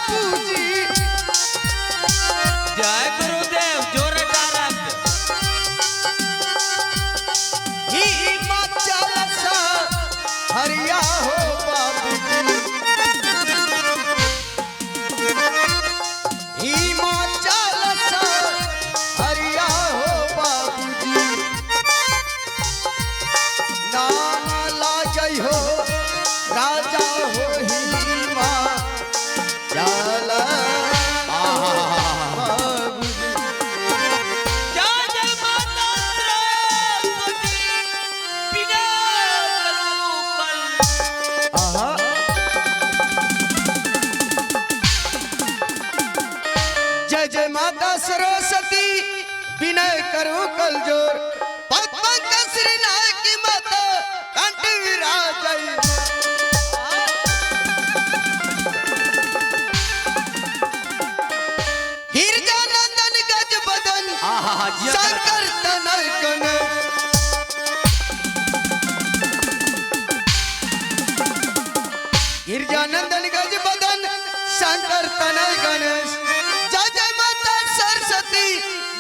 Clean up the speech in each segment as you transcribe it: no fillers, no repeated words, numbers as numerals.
बापूजी। जय गुरुदेव जोरदार हिमाचल सा हरिया हो बापूजी। हिमाचल सा हरिया हो बापूजी। नाम लाजै हो राजा हो हिमाचल बापूजी। जय जय माता सरस्वती बिना करो पल। आहा। जय जय माता सरस्वती विनय करो कल जोर। पद्म श्री नायकी माता कंठ विराजै। गिरजानंदन गज बदन शंकर तनय गणेश। गिरजानंदन गज बदन शंकर तनय गणेश। जय जय माता सरस्वती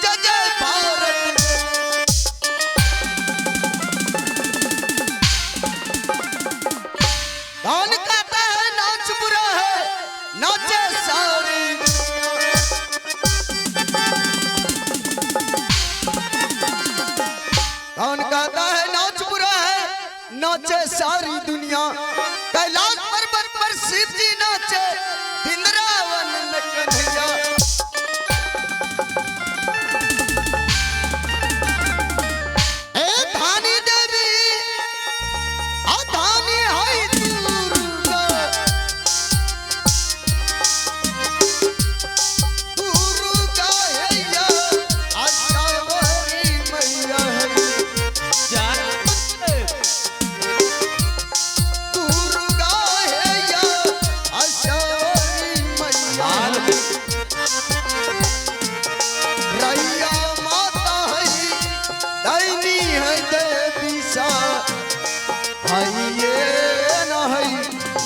जय जय भारत। कौन कहता है नाच बुरा है नाचे सारी। कौन कहता है नाच बुरा है नाचे सारी दुनिया। कैलाश पर्वत पर शिव जी नाचे वृंदावन में कन्हैया। ए धानी देवी आ धानी है दुर्गा। दुर्गा है या अष्टवरी मैया है। जय दुर्गा है या अष्टवरी मैया है। रैया माता है दैनी है देवी सा है ये न है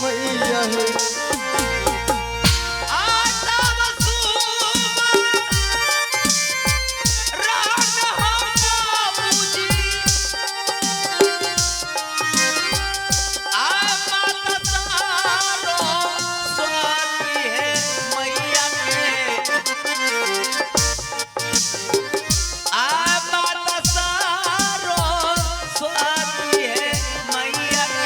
मैया है। आता वसूल राग हम बाबूजी। आ माता तारो स्वाति है मैया के। आ माता तारो स्वाति है मैया के।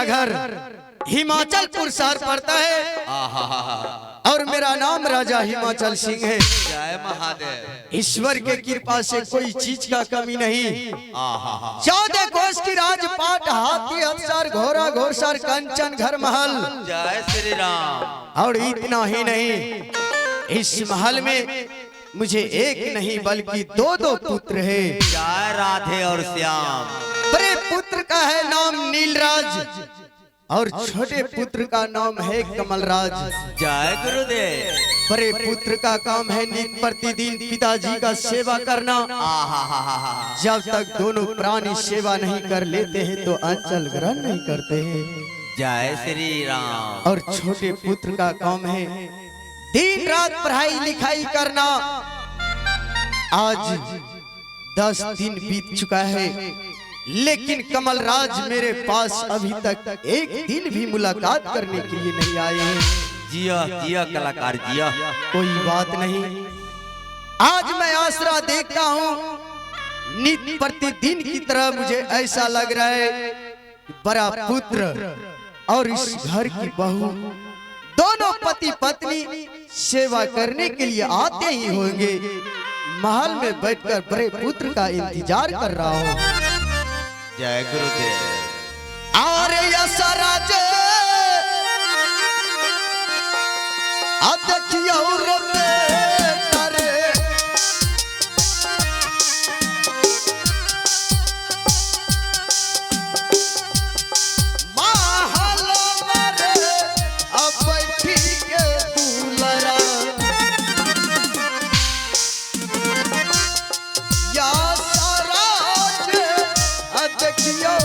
मेरा घर हिमाचलपुर शहर पड़ता है और मेरा नाम राजा हिमाचल सिंह है। जय महादेव। ईश्वर के कृपा से कोई चीज का कमी नहीं। 14 कोस की राजपाट, हाथी अफसर, घोड़ा घोड़सर, कंचन घर महल। जय श्री राम। और इतना ही नहीं, इस महल में मुझे एक नहीं बल्कि दो पुत्र है। जय राधे और श्याम। बड़े पुत्र का है नाम नीलराज और छोटे पुत्र का नाम है कमलराज। जय गुरुदेव। बड़े पुत्र का काम है नित प्रतिदिन पिताजी का सेवा करना। जब तक दोनों प्राणी सेवा नहीं कर लेते हैं तो अंचल ग्रहण नहीं करते हैं। जय श्री राम। और छोटे पुत्र का काम है दिन रात पढ़ाई लिखाई करना। आज 10 दिन बीत चुका है लेकिन कमलराज मेरे पास अभी तक एक दिन भी मुलाकात करने के लिए नहीं आए हैं। जिया जिया कलाकार जिया। कोई बात नहीं, आज मैं आसरा देखता हूँ नित प्रतिदिन की तरह। मुझे ऐसा लग रहा है कि बड़ा पुत्र और इस घर की बहू दोनों पति पत्नी सेवा करने के लिए आते ही होंगे। महल में बैठकर बड़े पुत्र का इंतजार कर रहा हूँ। जय गुरुदेव। और यशराज देखियो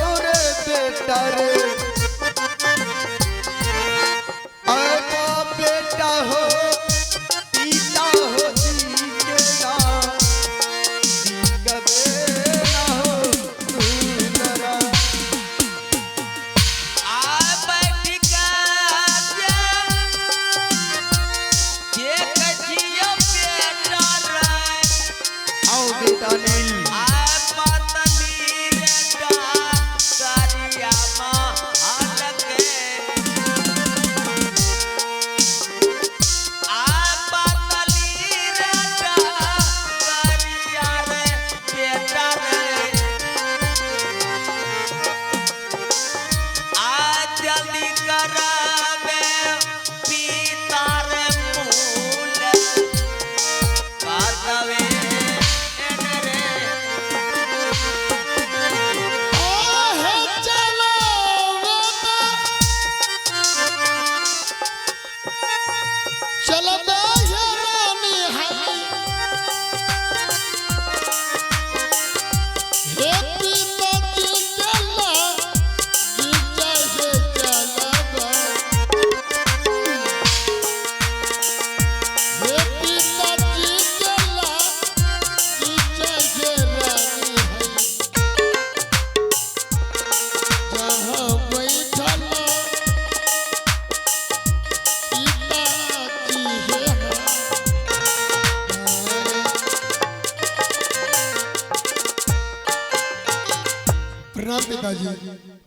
बेटा हो पिता हो जी के नाम, जी कबे ना हो दूसरा। आओ बेटा नील।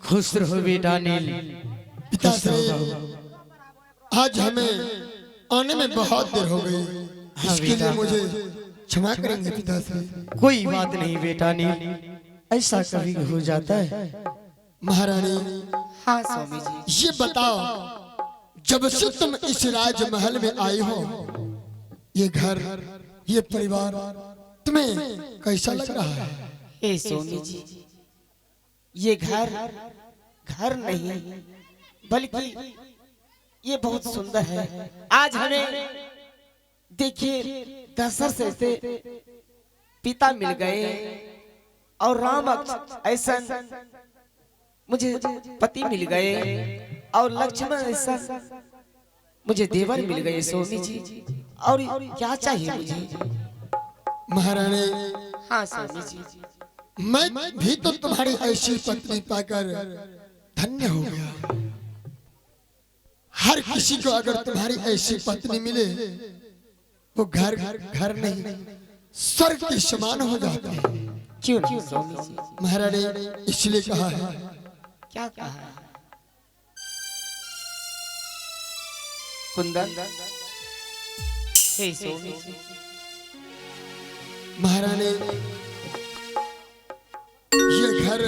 खुश रहो बेटा नील। पिताश्री, आज हमें आने में बहुत देर हो गई, इसके लिए मुझे क्षमा करेंगे पिताश्री। कोई बात नहीं बेटा नील, ऐसा कभी हो जाता है। महारानी, हाँ स्वामी जी। ये बताओ, जब से तुम इस राजमहल में आई हो, ये घर, ये परिवार तुम्हें कैसा लग रहा है? हे स्वामी जी, ये घर घर नहीं बल्कि ये बहुत सुंदर है। आज हमें देखिए दशरथ से पिता मिल गए और राम ऐसा मुझे पति मिल गए और लक्ष्मण ऐसा मुझे देवर मिल गए स्वामी जी। और क्या चाहिए मुझे? महारानी, हाँ स्वामी जी। मैं भी तो तुम्हारी ऐसी पत्नी पाकर धन्य हो गया। हर किसी को अगर तुम्हारी ऐसी पत्नी मिले वो घर घर नहीं स्वर्ग के समान हो जाता है। क्यों नहीं स्वामी जी? महारानी, इसलिए कहा है, क्या कहा है? कुंदन, हे स्वामी जी, महारानी ये घर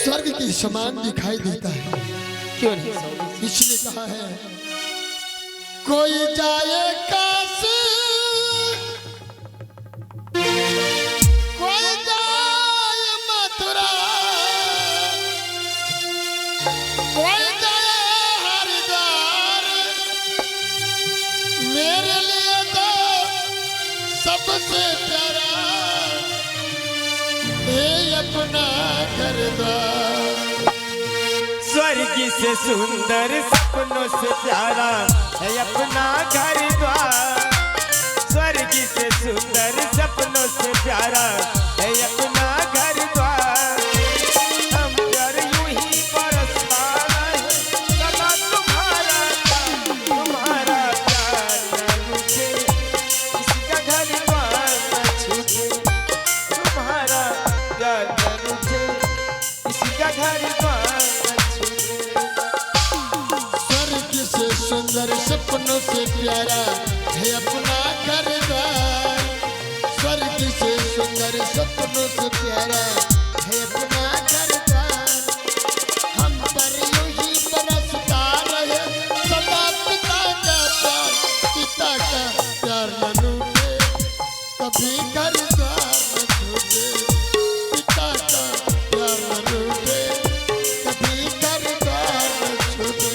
स्वर्ग के समान दिखाई देता है। क्यों नहीं स्वामी जी? इसलिए कहा है कोई जाए काशी, कोई जाए मथुरा, कोई जाए हरिद्वार, मेरे लिए तो सबसे प्यारा ये अपना घर-द्वार। स्वर्ग से सुंदर सपनों से प्यारा है अपना घर द्वार। स्वर्ग से सुंदर सपनों से प्यारा है अपना घर द्वार। हम प्यार यूं ही बरसता रहे सदा तुम्हारा प्यार न रुके, किसी का घर द्वार न छूटे। तुम्हारा प्यार न रुके, किसी का घर द्वार सुंदर सपनों से प्यारा है अपना घर-द्वार। स्वर्ग से सुंदर सपनों से प्यारा है अपना घर-द्वार। हम पर यूं ही बरसता रहे सदा पिता का प्यार, पिता का प्यार न लूटे, कभी घर-द्वार न छूटे। पिता का प्यार न लूटे, कभी घर-द्वार न छूटे।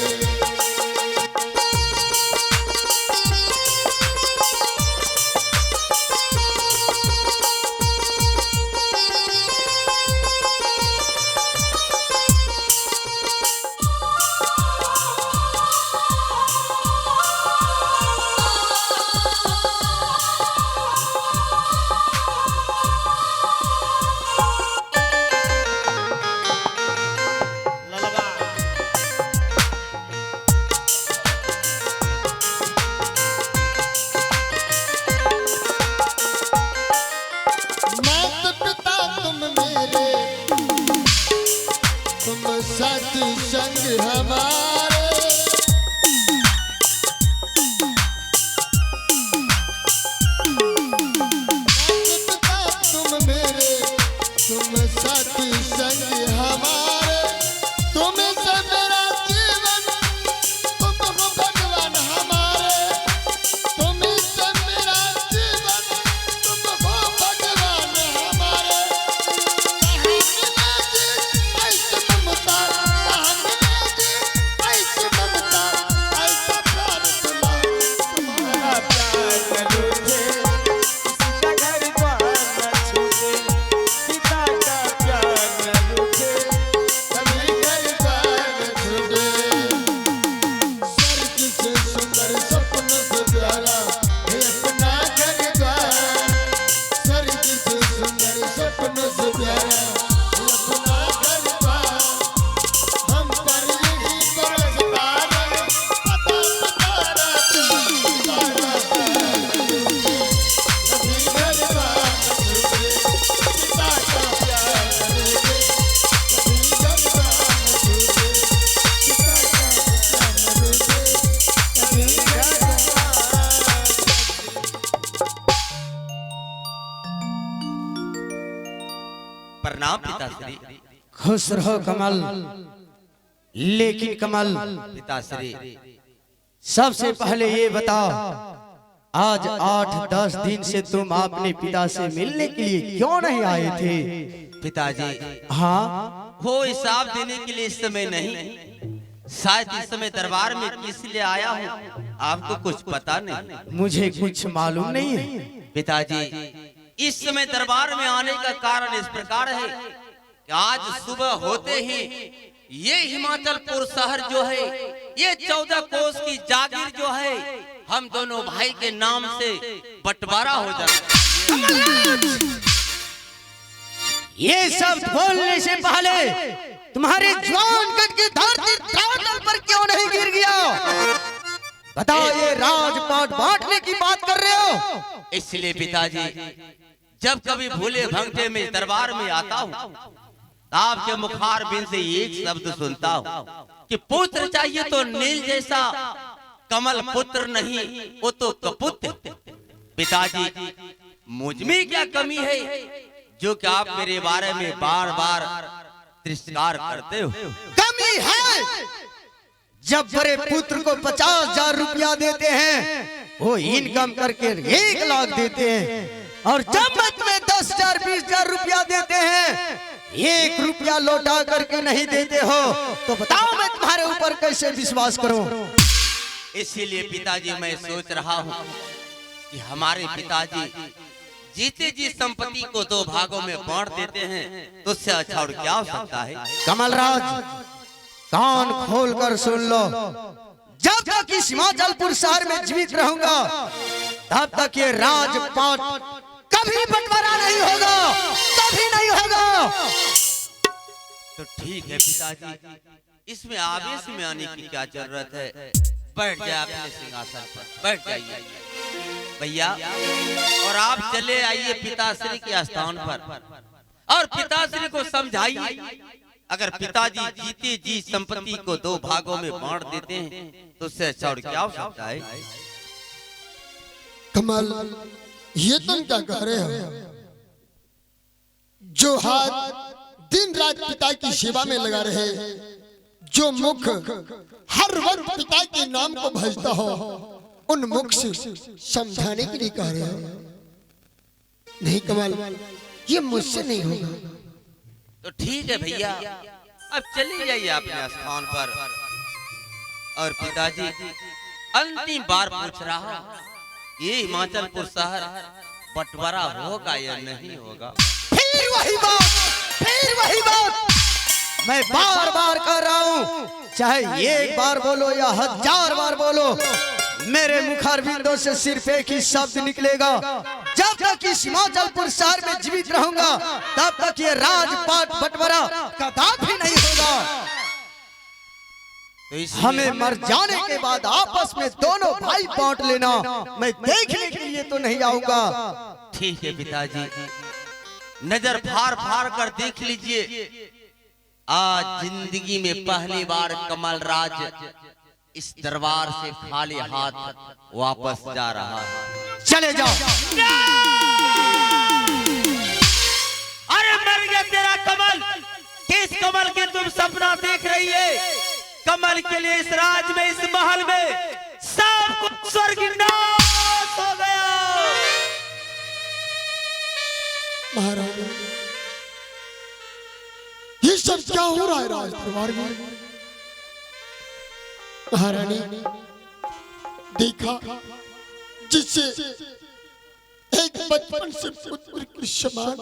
सत्संग हमारे तुम मेरे, तुम साथी संग हमारे, तुम से मेरा जीवन, तुम हो भगवान हमारे। तुम से मेरा जीवन, तुम हो भगवान हमारे। प्रणाम पिताश्री। खुश रहो कमल। लेकिन कमल, पिताश्री सबसे पहले ये बताओ, आज 8-10 दिन से तुम अपने पिता से मिलने के लिए क्यों नहीं आए थे? पिताजी, हाँ, वो हिसाब देने के लिए इस समय नहीं, शायद इस समय दरबार में किस लिए आया हूँ आपको कुछ पता नहीं। मुझे कुछ मालूम नहीं है। पिताजी, इस समय दरबार में आने का कारण इस प्रकार है कि आज सुबह होते ही ये हिमाचलपुर शहर जो है, ये 14 कोस की जागीर जो है, हम दोनों भाई के नाम से बंटवारा हो जाए। ये सब बोलने से पहले तुम्हारे जवान कद की धरती धरातल पर क्यों नहीं गिर गया? बताओ, ये राजपाट बांटने की बात कर रहे हो? इसलिए पिताजी, जब कभी भूले भंगटे में दरबार में आता हूँ, आपके मुखार बिन से एक शब्द सुनता हूँ कि पुत्र चाहिए तो नील जैसा, कमल पुत्र नहीं वो तो कपुत्र। पिताजी मुझ में क्या कमी है जो कि आप मेरे बारे में बार बार तिरस्कार करते हो? कमी है, जब बड़े पुत्र को 50,000 रुपया देते हैं वो इनकम करके 1 लाख देते हैं, और जब में 10,000 20,000 रुपया देते हैं 1 रुपया लौटा करके नहीं देते हो, तो बताओ मैं तुम्हारे ऊपर कैसे विश्वास करूं? इसीलिए पिताजी मैं सोच रहा हूँ कि हमारे पिताजी जीते जी संपत्ति को 2 भागों में बांट देते हैं, तो उससे अच्छा और क्या हो सकता है? कमलराज कान खोलकर सुन लो, जब तक इस हिमाचलपुर शहर में जीवित रहूंगा तब तक ये राजपाट कभी बंटवारा नहीं होगा, कभी नहीं होगा। तो ठीक है पिताजी, इसमें आवेश में आने की क्या जरूरत है? बैठ जाए अपने सिंहासन पर, बैठ जाइए भैया, और आप चले आइए पिताश्री के स्थान पर और पिताश्री को समझाइए, अगर पिताजी जीते जी संपत्ति को 2 भागों में बांट देते हैं तो उससे अच्छा और क्या हो सकता है? कमल, ये तुम क्या कह रहे हो? जो हाथ दिन रात पिता की सेवा में लगा रहे, जो मुख हर वक्त पिता के नाम को भजता हो, उन मुख से समझाने के लिए कह रहे हो? नहीं कमल, ये मुझसे नहीं होगा। तो ठीक है भैया, अब चले जाइए अपने स्थान पर। और पिताजी अंतिम बार पूछ रहा, ये हिमाचलपुर शहर बंटवारा होगा या नहीं होगा? फिर वही बात, फिर वही बात मैं बार बार कर रहा हूँ, चाहे 1 बार बोलो या 1000 बार बोलो, मेरे मुखारबिंदों से सिर्फ एक ही शब्द निकलेगा, जब तक इस हिमाचलपुर शहर में जीवित रहूंगा तब तक ये राजपाट बंटवारा कदापि नहीं होगा। तो हमें मर जाने के बाद आपस में दोनों भाई बांट लेना, मैं देखने के लिए तो नहीं आऊंगा। ठीक है पिताजी, नजर फाड़ फाड़ कर देख लीजिए, आज जिंदगी में पहली बार कमलराज इस दरबार से खाली हाथ वापस जा रहा है। चले जाओ। अरे मर गया तेरा कमल, किस कमल के तुम सपना देख रही है? कमल के लिए इस राज में, इस महल में सब कुछ स्वर्गनाश हो गया। महाराज, ये सब क्या हो रहा है राज दरबार में? महारानी, देखा जिससे एक बचपन से पुत्र की समान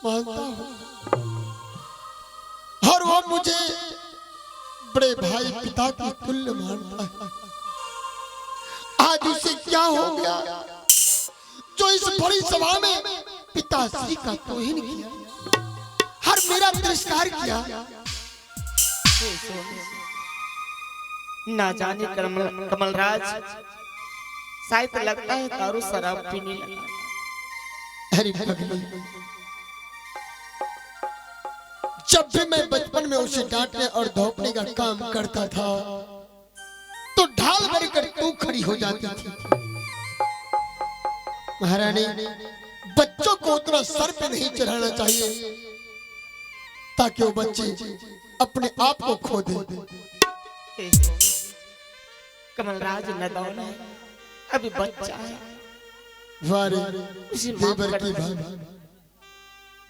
मानता हूं, और वो मुझे बड़े भाई पिता की तुल्य मानता है, आज उसे क्या हो गया जो इस बड़ी सभा में पिताश्री का तौहीन किया, हर मेरा तिरस्कार किया? ना जाने कमलराज शायद लगता है दारू शराब पीने लगा। अरे पगली, जब भी मैं बचपन में उसे डांटने और धोपने का काम करता था तो ढाल भरकर तू खड़ी हो जाती थी। महारानी, बच्चों को उतना सर पे नहीं चढ़ाना चाहिए ताकि वो बच्चे अपने आप को खो दे। कमलराज नादान है, अभी बच्चा है, वारे उसे माफ देवर कर की दे।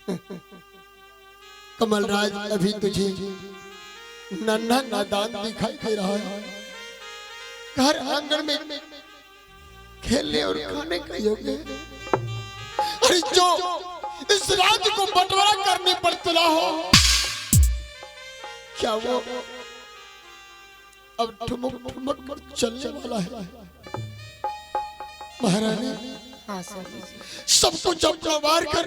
भाभी, कमलराज अभी तुझे नन्हा नादान दिखाई दे रहा है, घर आंगन में खेलने और खाने का योग्य है। अरे जो इस राज्य को बंटवारा करने पर तुला हो, क्या वो अब ठुमक ठुमक कर चलने वाला है? महारानी, हाँ सर, सब कुछ अपना वार कर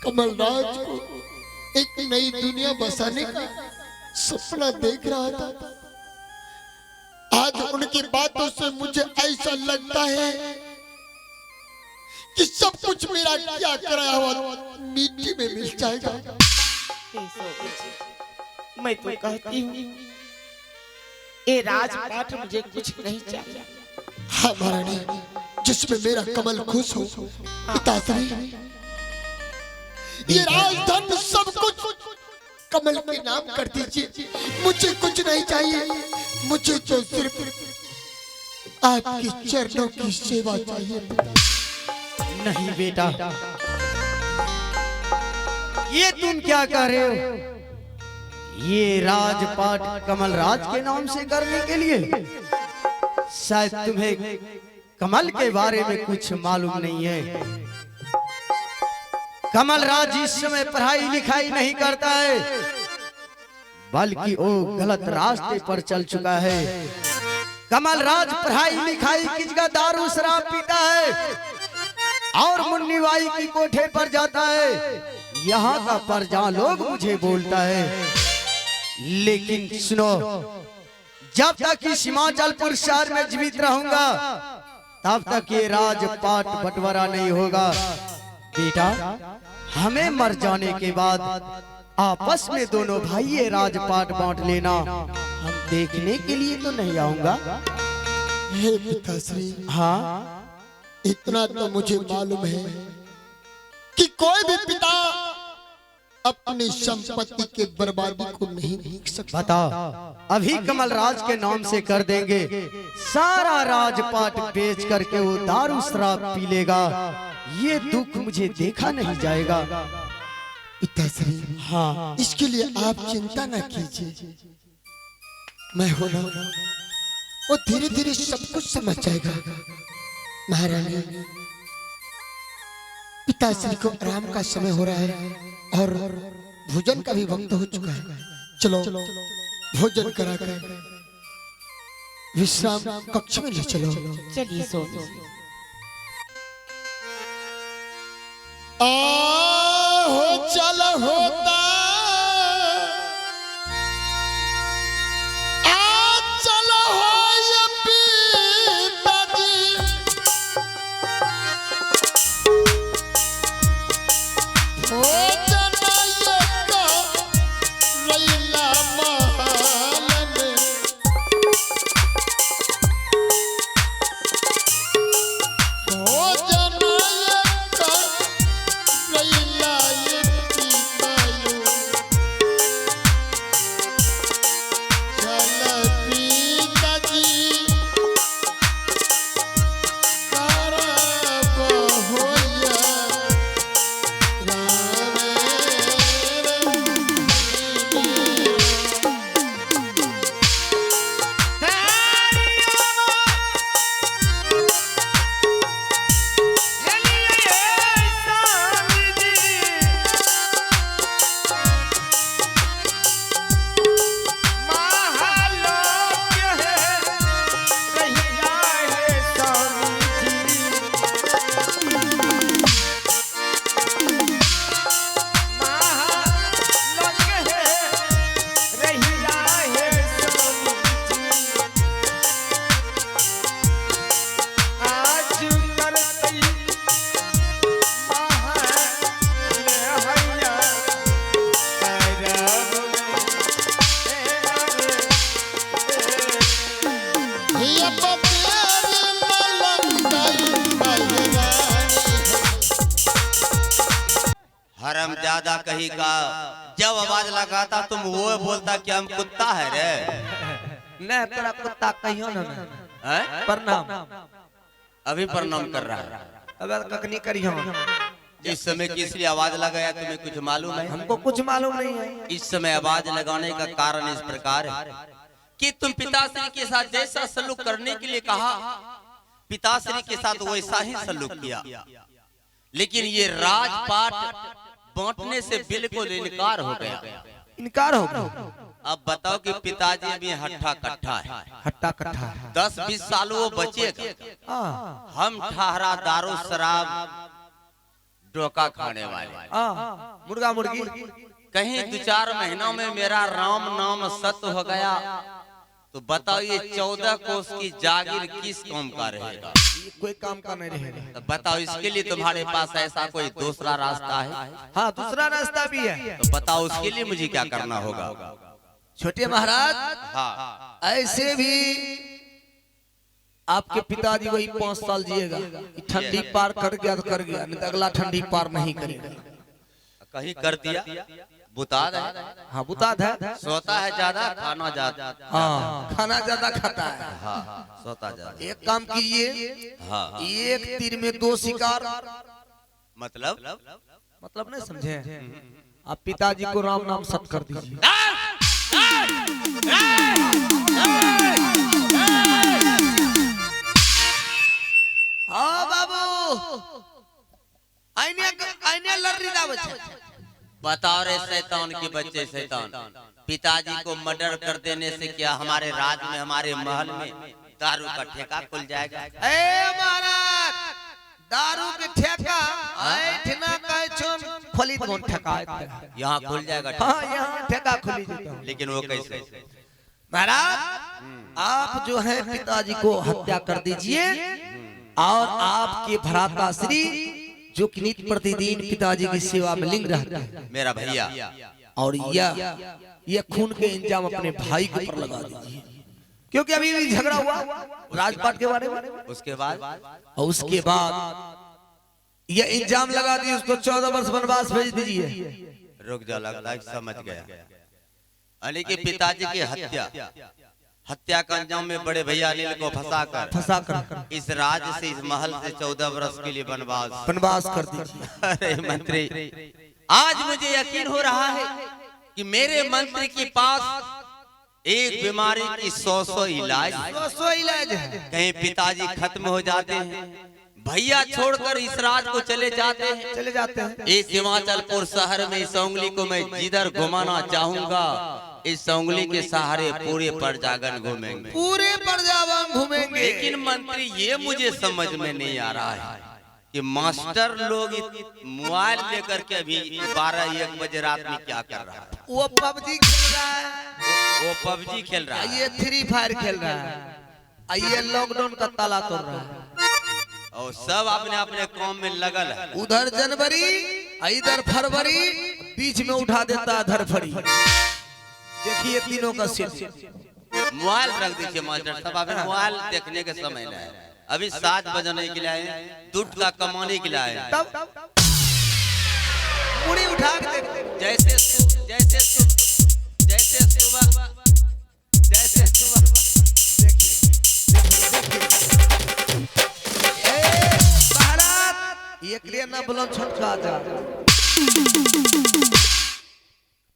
कमलराज को एक नई दुनिया बसाने का सपना देख रहा था। आज उनकी बातों से मुझे ऐसा लगता है कि सब कुछ मेरा क्या कराया हुआ मिट्टी में मिल जाएगा। मैं तो कहती हूँ ये राजपाट मुझे कुछ नहीं चाहिए। हाँ महारानी, जिसमें मेरा कमल खुश हो। पिताश्री, ये राजधन सब कुछ कमल के नाम कर दीजिए। मुझे कुछ नहीं चाहिए, मुझे तो सिर्फ आपके चरणों की सेवा चाहिए। नहीं बेटा, ये तुम क्या कह रहे हो? ये राजपाट कमलराज के नाम से करने के लिए? शायद तुम्हें कमल के बारे में कुछ मालूम नहीं है। कमलराज इस समय पढ़ाई लिखाई नहीं करता है, बल्कि वो गलत रास्ते पर चल चुका है। कमलराज पढ़ाई लिखाई की जगह दारू शराब पीता है और मुन्नीबाई की कोठे पर जाता है। यहाँ का प्रजा लोग मुझे बोलता है, लेकिन सुनो, जब तक इस हिमाचलपुर शहर में जीवित रहूंगा तब तक ये राजपाट बंटवारा नहीं होगा। बेटा, हमें मर जाने के बाद आपस में दोनों भाई ये राजपाट बांट लेना। हम देखने के लिए तो नहीं आऊंगा। हे पिताश्री, हाँ, इतना तो मुझे मालूम है कि कोई भी पिता अपनी संपत्ति के बर्बादी को नहीं देख सकता। बताओ, अभी कमलराज के नाम से कर देंगे, सारा राजपाट बेच करके वो दारू शराब पी लेगा। ये दुख मुझे देखा नहीं जाएगा। पिताश्री, हाँ, इसके लिए आप चिंता न कीजिए। मैं हूं ना, वो धीरे धीरे सब कुछ समझ जाएगा। महारानी, पिताश्री को आराम का समय हो रहा है और भोजन का भी वक्त हो चुका है। चलो भोजन कराकर विश्राम कक्ष में ले चलो। चलिए सो। हो चल होता चल हो ये पिताजी, भोजन ये का रैला महल में, भोजन ये का रैला ये पितायो, चल पिताजी करब होया हरामजादा कहीं का, जब आवाज लगाता तुम वो बोलता कि हम कुत्ता है रे। न तेरा कुत्ता कहियो ना हैं? प्रणाम। अभी प्रणाम कर रहा है। अगर ककनी करियो, इस समय किस लिए आवाज लगाया तुम्हें कुछ मालूम है? हमको कुछ मालूम नहीं है। इस समय आवाज लगाने का कारण इस प्रकार है कि तुम पिताश्री के साथ जैसा सलूक करने के लिए कहा, पिताश्री के साथ वैसा ही सलूक किया। लेकिन ये राजपाट बांटने से बिल्कुल इनकार हो गया। इनकार हो गया। अब बताओ कि पिताजी अभी हट्ठा कट्ठा है, हट्टा कट्ठा। 10-20 साल वो बचेगा। हाँ, हम ठहरा दारू शराब डोका खाने वाले, हाँ, मुर्गा मुर्गी। कहीं 2-4 महीनों में मेरा राम नाम सत्य हो गया तो बताओ ये 14 कोस की जागीर किस काम का रहेगा? कोई काम का नहीं रहेगा। तो बताओ, इसके लिए तुम्हारे पास ऐसा कोई दूसरा रास्ता है? हाँ, दूसरा रास्ता भी है। तो बताओ उसके लिए मुझे क्या करना होगा? छोटे महाराज हाँ ऐसे भी आपके पिताजी वही 5 साल जिएगा। ठंडी पार कर गया तो कर गया, नहीं तो अगला ठंडी पार नहीं करेगा। कहीं कर दिया बुताद है। हाँ बुताद है, सोता है ज्यादा, खाना ज्यादा। हाँ खाना ज्यादा खाता है। हाँ सोता ज्यादा। एक काम कीजिए, हाँ एक तीर में 2 शिकार। मतलब नहीं समझे? आप पिताजी को राम नाम सत कर दीजिए। हाँ बाबू आईने लड़ी दावत है। बताओ रे शैतान के बच्चे शैतान, पिताजी को मर्डर कर देने से क्या हमारे राज में, हमारे महल में दारू का ठेका खुल जाएगा? ए महाराज, दारू के ठेका ऐठना कहे छोन खोली कौन ठेका? यहाँ खुल जाएगा। हाँ यहाँ ठेका खुली जाता। लेकिन वो कैसे? महाराज आप जो है पिताजी को हत्या कर दीजिए और आपके भ्राता श्री जो कि नित्य प्रतिदिन पिताजी की सेवा में लिंग रहते हैं, मेरा भैया, और यह खून के इंजाम अपने भाई के ऊपर लगा दीजिए, क्योंकि अभी भी झगड़ा हुआ राजपाट के बारे में। उसके बाद यह इंजाम लगा दिए, उसको 14 वर्ष वनवास भेज दीजिए। रुक जा, लगता है समझ गया। अली के पिताजी की हत्या का अंजाम में बड़े भैया अनिल को फंसाकर इस राज से, इस महल से 14 वर्ष के लिए वनवास कर दीजिए। अरे मंत्री, आज मुझे यकीन हो रहा है कि मेरे मंत्री के पास एक बीमारी की 100 इलाज है। कहीं पिताजी खत्म हो जाते हैं, भैया छोड़कर इस राज को चले जाते हैं। इस हिमाचलपुर शहर में इस उंगली को मैं जिधर घुमाना चाहूंगा, इस उंगली के सहारे पूरे परजागन घूमेंगे। लेकिन मंत्री, ये मुझे समझ में नहीं आ रहा है कि मास्टर लोग मोबाइल लेकर के अभी 12-1 बजे रात में क्या कर रहा है? वो पबजी खेल रहा है। वो पबजी खेल रहा है, ये फ्री फायर खेल रहा है, ये लॉकडाउन का ताला तोड़ रहा है, और सब अपने अपने काम में लगल है। उधर जनवरी इधर फरवरी, बीच में उठा देता है धरफड़ी। देखिए तीनों का सेट। मोबाइल रख दीजिए मास्टर साहब, अभी मोबाइल देखने के समय नहीं है। अभी 7 बजने के लिए आए, दूध का कमाने के लिए आए। तब मुड़ी उठा के देख, जैसे सुबह ये क्रिया ना बुलंद छोटका जा।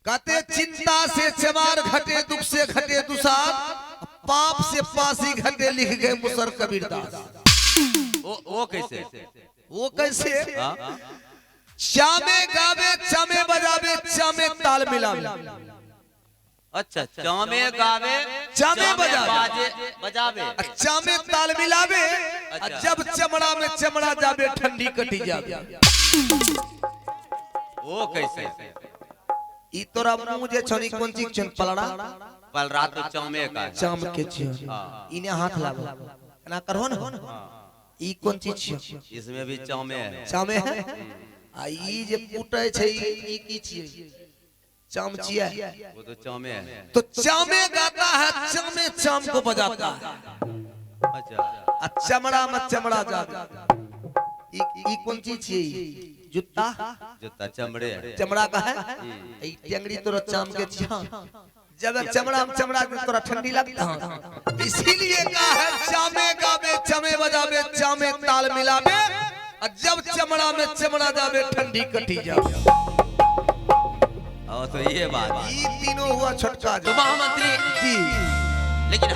कहते चिंता से चमार घटे, दुख से घटे दुसार, पाप से पासी घटे, लिख गए मुसर कबीरदास। वो कैसे? चामे गावे, चामे बजावे, चामे ताल मिलावे। अच्छा, चामे गावे, चामे बजावे, चामे ताल मिलावे। जब चमड़ा में चमड़ा जावे, ठंडी कटी जावे। वो कैसे? ई तोरा मुंह जे छनी कोन चीज छन पलड़ा? पलड़ा तो चामे का, चाम के छन। इने हाथ लागो ना करहो ना। ई कोन चीज छ? इसमें भी चामे है। चामे है। आ ई जे फूटे छै, ई की छियै? चामचिया। वो तो चामे है। तो चामे गाता है, चामे चाम को बजाता है। अच्छा, चमड़ा में चमड़ा जावे। ई कौन चीज छियै? जूता चमड़े है। चमड़ा का है। ई टेंगड़ी तोरा चाम के छिया। जब चमड़ा में चमड़ा तोरा ठंडी लगता है, इसीलिए कहा है चामे गावे, चामे बजावे, चामे ताल मिलावे। और जब चमड़ा में चमड़ा जावे, ठंडी कटी जावे। तो ये बात, ये तीनों हुआ छोटका तो महामंत्री जी। लेकिन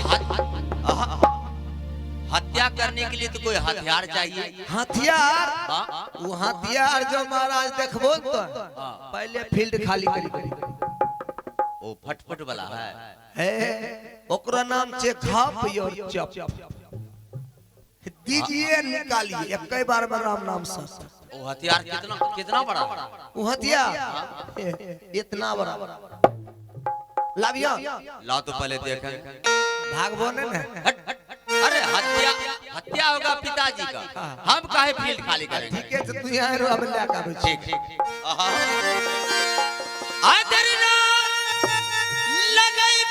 हत्या करने के लिए तो कोई हथियार चाहिए। हथियार? वो हथियार जो महाराज देखबो तो पहले फील्ड खाली करी। वो फटफट वाला है, ओकरा नाम छे घाप यो चप। दीजिए निकालिए, एक बार में राम नाम से। वो हथियार कितना बड़ा? वो हथियार इतना बड़ा। लाभिया ला तो पहले देखें। भागबो ने। अरे हत्या होगा पिताजी का, हम काहे फील्ड खाली करें? ठीक है, तू यहाँ रो, अब ले का। ठीक। आदरनाथ लगाए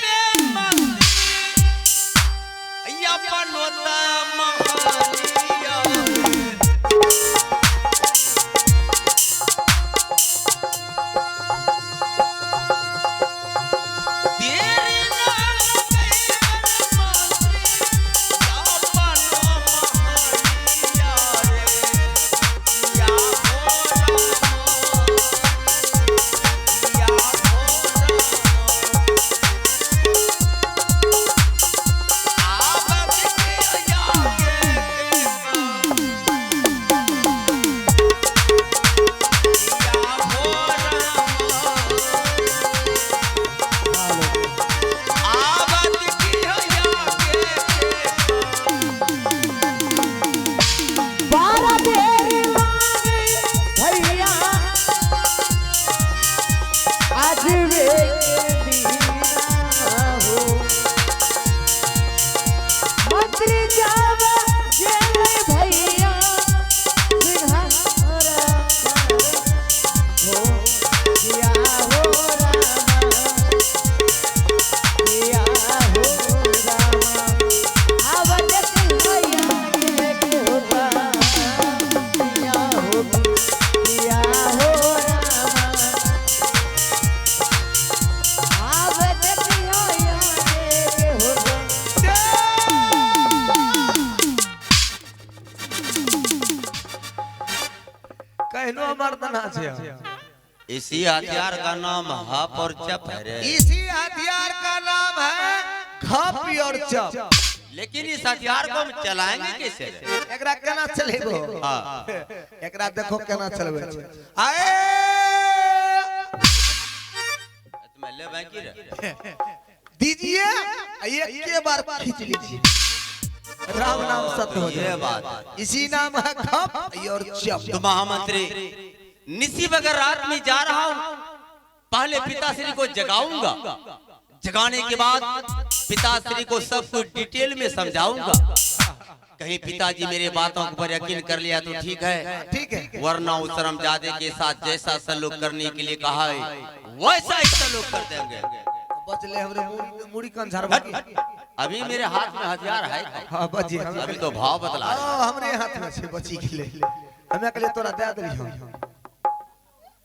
मर्दना छे। इसी हथियार का नाम हप और चप है रे। इसी हथियार का नाम है खप और चप। लेकिन इस हथियार को हम चलाएंगे कैसे रे? एकरा केना चलेबो? हाँ एकरा देखो केना चलबे छै। आए तुम्हें ले बाकी रे दीजिए एक के बार खींच लीजिए। राम नाम सत्य हो ये जाए। बात है। इसी नाम है खप और चप। तो महामंत्री निसी बगर रात में जा रहा हूँ, पहले पिताश्री को जगाऊंगा, जगाने के बाद पिताश्री को सब कुछ डिटेल में समझाऊंगा। कहीं पिताजी मेरे बातों पर यकीन कर लिया तो ठीक है, ठीक है। वरना उस शर्मजादे के साथ जैसा सलूक करने के लिए कहा है वैसा ही सलूक कर देंगे। बचले हमरे मुड़ी कान झाड़। अभी मेरे हाथ में हथियार है, हां बची अभी तो भाव बदला है। हमरे हाथ में छे बची के ले। हमें के लिए तोरा दे दली हम।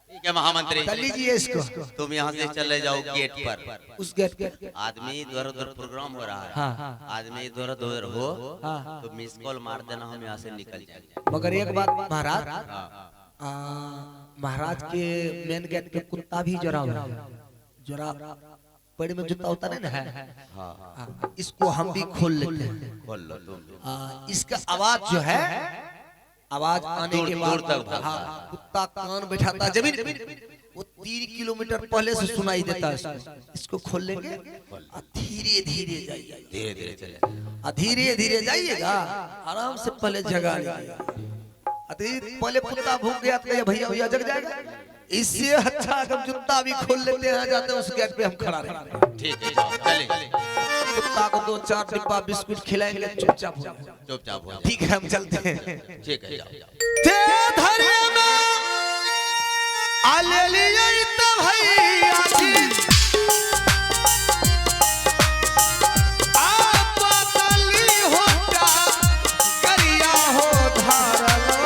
ठीक है महामंत्री, कर लीजिए इसको। तुम यहाँ से चले जाओ गेट पर। उस गेट के आदमी इधर उधर प्रोग्राम हो रहा है, हाँ। आदमी इधर उधर हो हाँ। तो मिस कॉल मार देना, हम यहाँ से निकल जाएंगे। मगर एक बात महाराज, हाँ। महाराज के मेन गेट पे कुत्ता भी जरा हुआ है। जरा पैर में जूता उतारे ना है। हाँ इसको हम भी खोल लेते हैं। बोल लो तुम। इसका आवाज जो है, आवाज आने के बाद दूर तक भागता है। हाँ, कुत्ता कान बैठाता जमीन, वो 3 किलोमीटर पहले से सुनाई देता है। इसको खोल लेंगे और धीरे धीरे जाइए, धीरे धीरे चले। धीरे धीरे जाइएगा, आराम से पहले जगा लीजिएगा। पहले कुत्ता भूख गया तो भैया भैया जग जाएगा। इससे अच्छा हम जूता भी खोल लेते हैं, जाते हैं उस गेट पे हम खड़ा रहेंगे। ठीक है जाओ, चलेंगे। कुत्ता को 2-4 डिब्बा बिस्कुट खिलाएंगे, चुपचाप हो जाए। चुपचाप हो जाओ। ठीक है हम चलते हैं। ठीक है जाओ। ते धरे में आले लिए तो भैया जी आप तली होता करिया हो धारलो,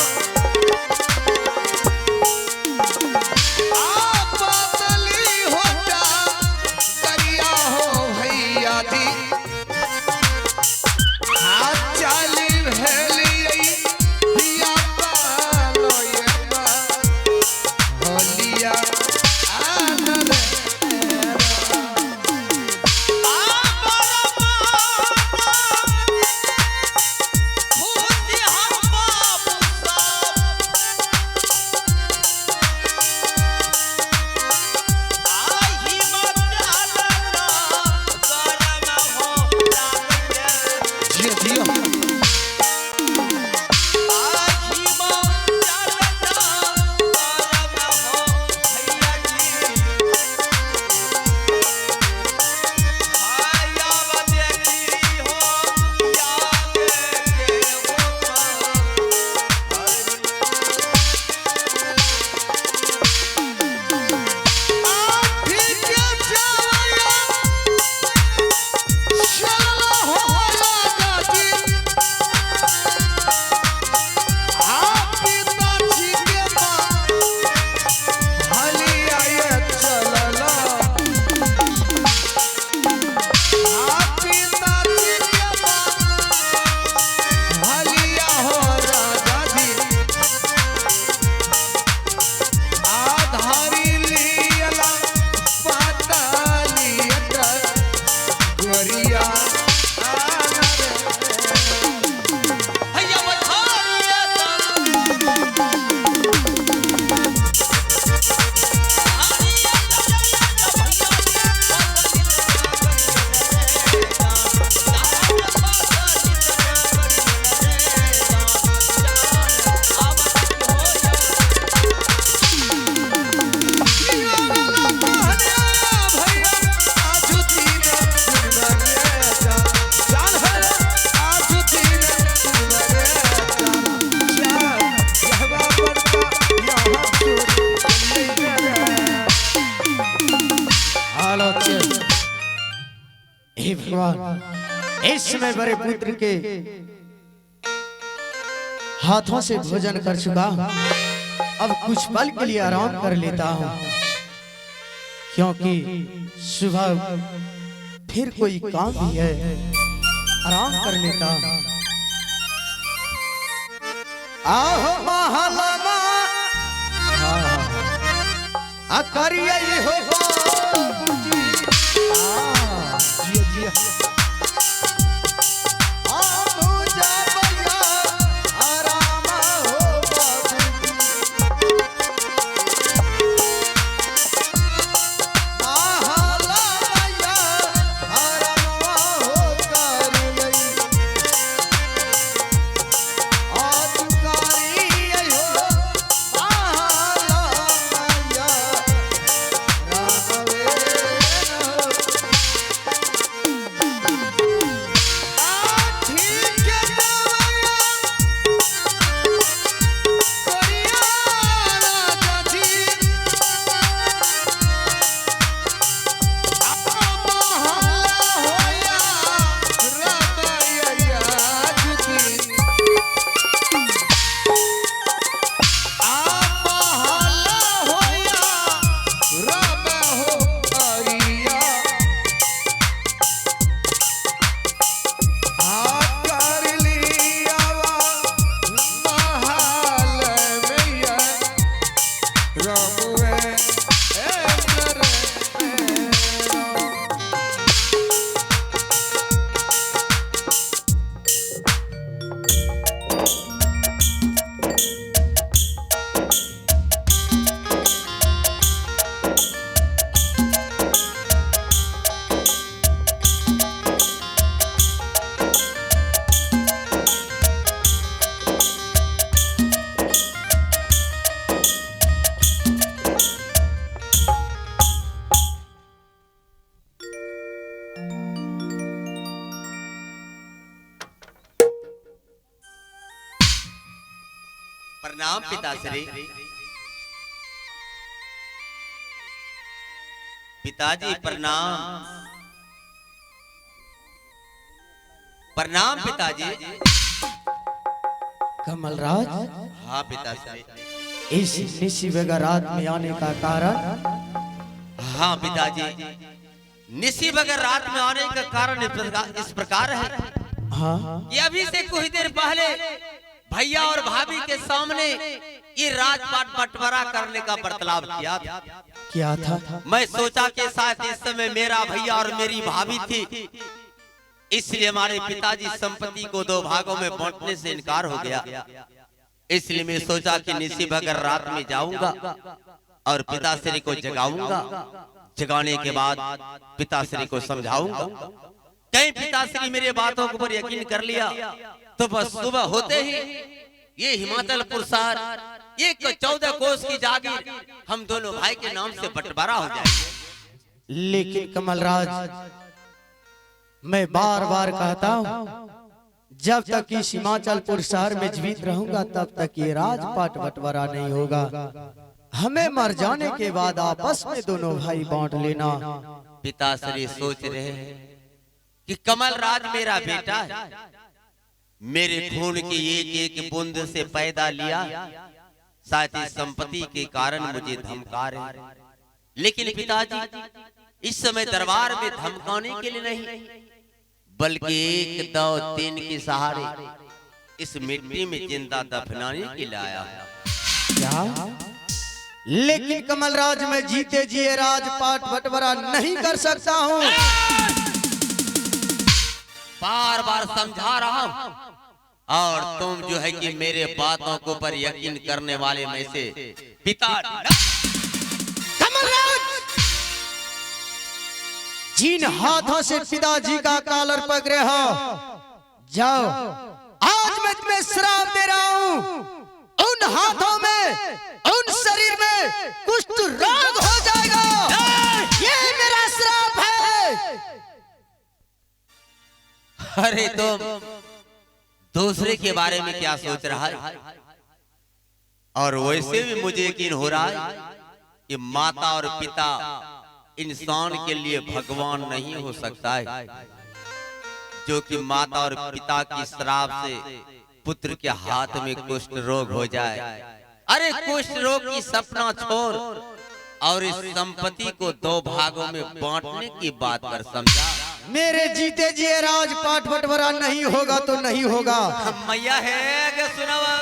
आप तली होता करिया हो भैया जी। हाथ चाली भेली हिया पालो ये बा होलिया आनर जियो जियो। हे भगवान, इस समय बड़े पुत्र के हाथों से भोजन कर चुका हूं, अब कुछ पल के लिए आराम कर लेता हूं, क्योंकि सुबह फिर कोई काम भी है। आराम कर लेता हूं। आहो महलमा अकरिया हो बाबूजी जिया जिया मुझे भैया आराम हो बाबूजी आहाला भैया आराम हो करिया आज करिया हो आहाला भैया रामवे ठीक है कोरिया राजा जी प्रणाम पिताश्री। पिताजी प्रणाम। प्रणाम पिताजी। कमलराज हाँ पिताश्री। इस निशी वगैरह रात में आने का कारण हाँ पिताजी, निशी बगैर रात में आने का कारण इस प्रकार है। हाँ ये अभी से कुछ देर पहले भैया और भाभी के सामने ये राजपाट बंटवारा करने का बर्ताव किया था। क्या था? मैं सोचा कि शायद इस समय मेरा भैया और मेरी भाभी थी, इसलिए हमारे पिताजी संपत्ति को दो भागों में बांटने से इनकार हो गया। इसलिए मैं सोचा कि निशी बगैर रात में जाऊंगा और पिताश्री को जगाऊंगा। जगाने के बाद पिताश्री को समझाऊंगा। कहीं पिताश्री मेरे बातों के ऊपर यकीन कर लिया तो बस सुबह होते ही ये हिमाचल पुरसार एक 14 कोस की जागीर हम दोनों भाई के नाम से बंटवारा हो जाएगी। लेकिन कमलराज, मैं बार बार कहता हूँ, जब तक इस हिमाचलपुर शहर में जीवित रहूंगा तब तक ये राजपाट बंटवारा नहीं होगा। हमें मर जाने के बाद आपस में दोनों भाई बांट लेना। पिताश्री सोच रहे हैं कि कमल राज मेरा बेटा है, मेरे खून की एक एक बूंद से पैदा लिया, साथ ही संपत्ति के कारण मुझे धमका रहे। लेकिन पिताजी, इस समय दरबार में धमकाने के लिए नहीं, बल्कि 1 2 3 के सहारे इस मिट्टी में जिंदा दफनाने के लिए आया हूं। क्या? लेकिन कमलराज, मैं जीते जी राजपाट बंटवारा नहीं कर सकता हूँ। बार बार समझा रहा हूं, और तुम जो है कि मेरे बातों को पर यकीन करने वाले में से पिता। कमलराज, जिन हाथों से पिताजी का कॉलर पकड़े हो, जाओ, आज मैं तुम्हें श्राप दे रहा हूं। उन हाथों में, उन शरीर में कुष्ठ रोग हो जाएगा। ये मेरा श्राप है। अरे तुम दूसरे के बारे में क्या सोच रहा है? और वैसे भी मुझे यकीन हो रहा है कि माता और पिता इंसान के लिए भगवान नहीं हो सकता है। जो कि माता और पिता की श्राप से पुत्र के हाथ में कुष्ठ रोग हो जाए। अरे कुष्ठ रोग की सपना छोड़ और इस संपत्ति को 2 भागों में बांटने की बात कर समझा। मेरे जीते जी राजपाट बंटवारा नहीं होगा तो नहीं होगा। मैया है कि सुनावा।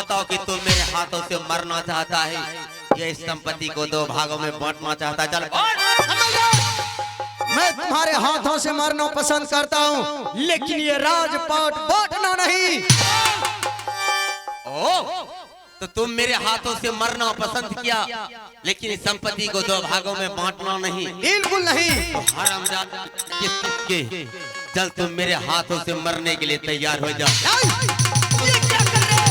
बताओ कि तू मेरे हाथों से मरना चाहता है, ये संपत्ति को दो भागों में बांटना चाहता है। चल मैं तुम्हारे हाथों से मरना पसंद करता हूँ, लेकिन ये राजपाट बांटना नहीं। ओ, तो तुम मेरे हाथों से मरना पसंद किया, लेकिन इस संपत्ति को दो भागों में बांटना नहीं। बिल्कुल नहीं। हरामजादा किसके, चल तुम मेरे हाथों से मरने के लिए तैयार हो जाओ। ये क्या कर रहे हो?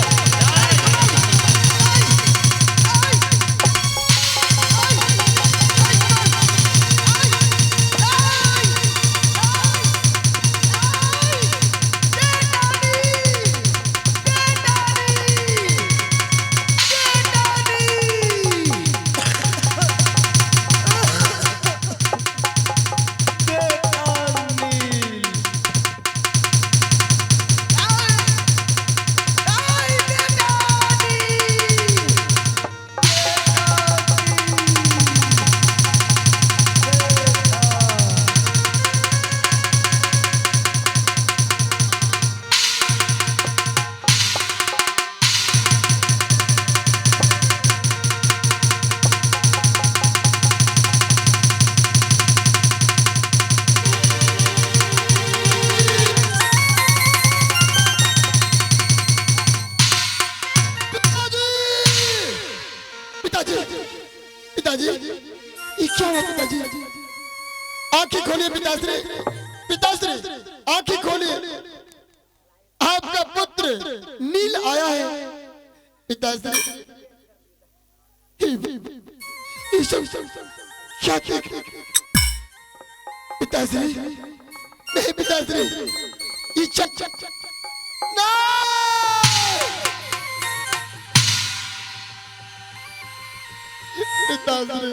पिताजी, ये क्या है पिताजी? आंखें खोलिए पिताश्री, पिताश्री आंखें खोलिए, आपका पुत्र नील आया है। पिताश्री ये सब क्या क्या? पिताश्री नहीं, पिताश्री ये चक पिताश्री